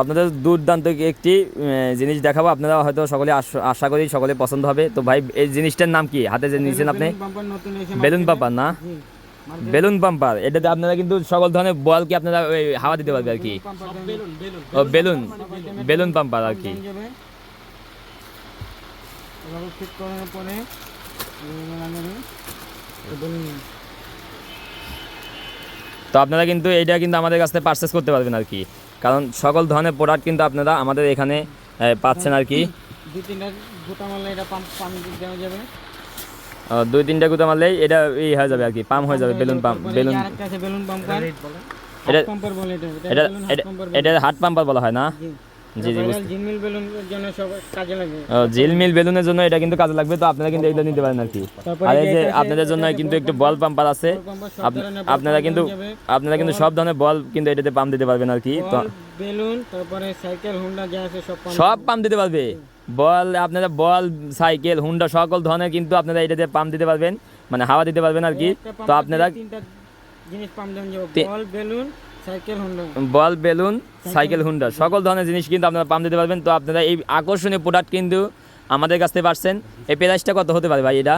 আপনাদের দুর্দান্ত একটি জিনিস দেখাবো, আপনারা হয়তো সকলে আশা করি সকলে পছন্দ হবে। তো ভাই এই জিনিসটার নাম কি হাতে যে নিয়েছেন আপনি? বেলুন পাম্পার না? বেলুন পাম্পার, এটাতে আপনারা কিন্তু সকল ধরনের বল কি আপনারা ওই হাওয়া দিতে পারবে আর কি। ও বেলুন, বেলুন পাম্পার আর কি। তো আপনারা কিন্তু এইটা কিন্তু আমাদের কাছ থেকে পারচেস করতে পারবেন আর কি, কারণ সকল ধরনের প্রোডাক্ট কিন্তু আপনারা আমাদের এখানে পাচ্ছেন আর কি। দুই তিনটা গুঁতা মারলেই এটা এই হয়ে যাবে আর কি, পাম্প হয়ে যাবে, বেলুন পাম্প। বেলুন এটা এটা হার্ট পাম্পার বলা হয় না? জি জি, ঝিলমিল বেলুনের জন্য এটা কিন্তু কাজে লাগবে। তো আপনারা কিন্তু এইটা নিতে পারেন আর কি। আর এই যে আপনাদের জন্য কিন্তু একটু বল পাম্পার আছে, আপনারা কিন্তু সব ধরনের বল কিন্তু এটাতে পাম্প দিতে পারবেন আর কি। তো বেলুন, তারপরে সাইকেল, হুন্ডা যা আছে সব পাম্প দিতে পারবে। বল আপনারা বল, সাইকেল, হুন্ডা সকল ধরনের কিন্তু আপনারা এটাতে পাম্প দিতে পারবেন, মানে হাওয়া দিতে পারবেন আর কি। তো আপনারা বল, বেলুন, সাইকেল, হুন্ডা সকল ধরনের জিনিস কিন্তু আপনারা পাম্প দিতে পারবেন। তো আপনারা এই আকর্ষণীয় প্রোডাক্ট কিন্তু আমাদের কাছ থেকে পাচ্ছেন। এই প্রাইসটা কত হতে পারে ভাই? এটা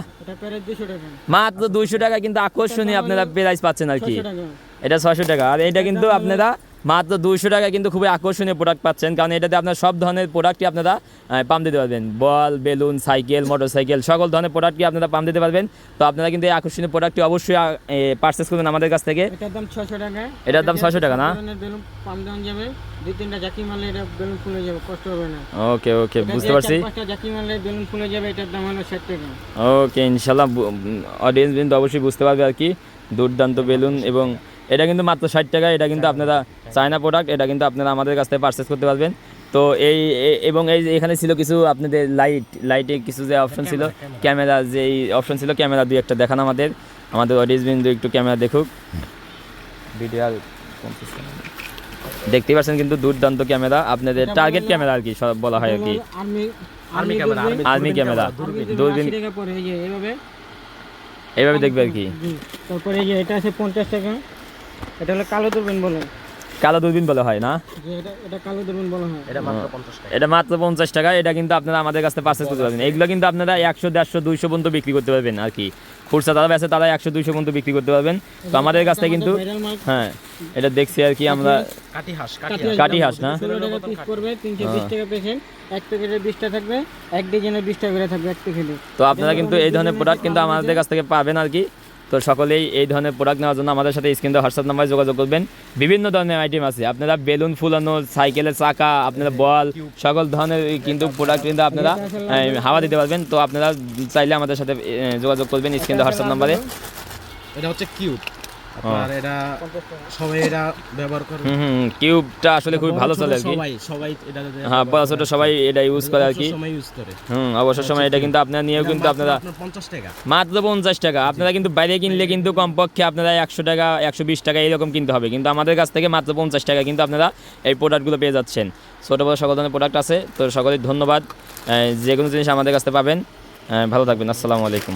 মাত্র 200 টাকা কিন্তু আকর্ষণীয় আপনারা প্রাইস পাচ্ছেন আর কি। এটা 600 টাকা, আর এটা কিন্তু আপনারা মাত্র 200 টাকা কিন্তু খুবই আকর্ষণীয় প্রোডাক্ট পাচ্ছেন, কারণ এটাতে আপনার সব ধরনের প্রোডাক্টই আপনারা পাম্প দিতে পারবেন। বল, বেলুন, সাইকেল, মোটরসাইকেল সকল ধরনের প্রোডাক্টই আপনারা পাম্প দিতে পারবেন। তো আপনারা কিন্তু এই আকর্ষণীয় প্রোডাক্টটি অবশ্যই পারচেস করবেন আমাদের কাছ থেকে। এটার দাম 600 টাকা। এটার দাম 600 টাকা না? বেলুন পাম্প দেওয়া যাবে, দুই তিনটা জাকি মারলে এটা বেলুন ফুলে যাবে, কষ্ট হবে না। ওকে ওকে, বুঝতে পারছি। পাঁচটা জাকি মারলে বেলুন ফুলে যাবে, এটার দাম হলো 60 টাকা। ওকে, ইনশাআল্লাহ অডিয়েন্স কিন্তু অবশ্যই বুঝতে পারবে আর কি। দুর্দান্ত বেলুন, এবং এটা কিন্তু মাত্র 60 টাকা। এটা কিন্তু আপনারা চায়না প্রোডাক্ট, এটা কিন্তু আপনারা আমাদের কাছ থেকে পারচেস করতে পারবেন। তো এই এবং এই এখানে ছিল কিছু আপনাদের লাইটে কিছু যে অপশন ছিল, ক্যামেরা যে অপশন ছিল, ক্যামেরা দুই একটা দেখান আমাদের অডিয়েন্স বিন্দু একটু ক্যামেরা দেখুক। ভিডিও দেখতে পাচ্ছেন কিন্তু দুর্দান্ত ক্যামেরা, আপনাদের টার্গেট ক্যামেরা আর কি সব বলা হয় আর কি। আর্মি ক্যামেরা, দূরবীন এইভাবে দেখবে আর কি। তারপরে এই যে এটা আছে 50 টাকা, এটা হলো কালো দূরবীন বলে। কালো দূরবীন বলা হয় না? এটা কালো দূরবীন বলা হয়। এটা মাত্র 50 টাকা। এটা মাত্র 50 টাকা। এটা কিন্তু আপনারা আমাদের কাছে পারচেজ করতে পারবেন। এগুলো কিন্তু আপনারা 100, 150, 200 পর্যন্ত বিক্রি করতে পারবেন আর কি। খুচরা তারা বেচে, তারা 100, 200 পর্যন্ত বিক্রি করতে পারবেন। তো আমাদের কাছে কিন্তু হ্যাঁ, এটা দেখছি আর কি আমরা। কাটি হাঁস না? 16 টাকা পিস পড়বে, 320 টাকা পেশেন্ট। এক প্যাকেটে 20টা থাকবে, এক ডিজাইনের 20টা করে থাকবে এক প্যাকেটে। তো আপনারা কিন্তু এই ধরনের প্রোডাক্ট কিন্তু আমাদের কাছ থেকে পাবেন আর কি। তো সকলেই এই ধরনের প্রোডাক্ট নেওয়ার জন্য আমাদের সাথে স্ক্রিনে হোয়াটসঅ্যাপ নাম্বারে যোগাযোগ করবেন। বিভিন্ন ধরনের আইটেম আছে, আপনারা বেলুন ফুলানো, সাইকেলের চাকা, আপনারা বল, সকল ধরনের কিন্তু প্রোডাক্ট কিন্তু আপনারা হাওয়া দিতে পারবেন। তো আপনারা চাইলে আমাদের সাথে যোগাযোগ করবেন স্ক্রিনে হোয়াটসঅ্যাপ নাম্বারে। এটা হচ্ছে কিউব, আপনারা এটা সবাই এটা ব্যবহার করে। কিউবটা আসলে খুব ভালো চলে আর কি, সবাই এটা, হ্যাঁ বড় ছোট সবাই এটা ইউজ করে আর কি, সময় ইউজ করে। অবসর সময় এটা কিন্তু আপনারা নিয়েও কিন্তু আপনারা 50 টাকা, মাত্র 50 টাকা। আপনারা কিন্তু বাইরে কিনলে কিন্তু কমপক্ষে আপনারা 100 টাকা, 120 টাকা এরকম কিনতে হবে, কিন্তু আমাদের কাছ থেকে মাত্র 50 টাকা কিন্তু আপনারা এই প্রোডাক্টগুলো পেয়ে যাচ্ছেন। ছোটো বড় সকল ধরনের প্রোডাক্ট আছে। তো সকলেই ধন্যবাদ, যে কোনো জিনিস আমাদের কাছ থেকে পাবেন। ভালো থাকবেন, আসসালামু আলাইকুম।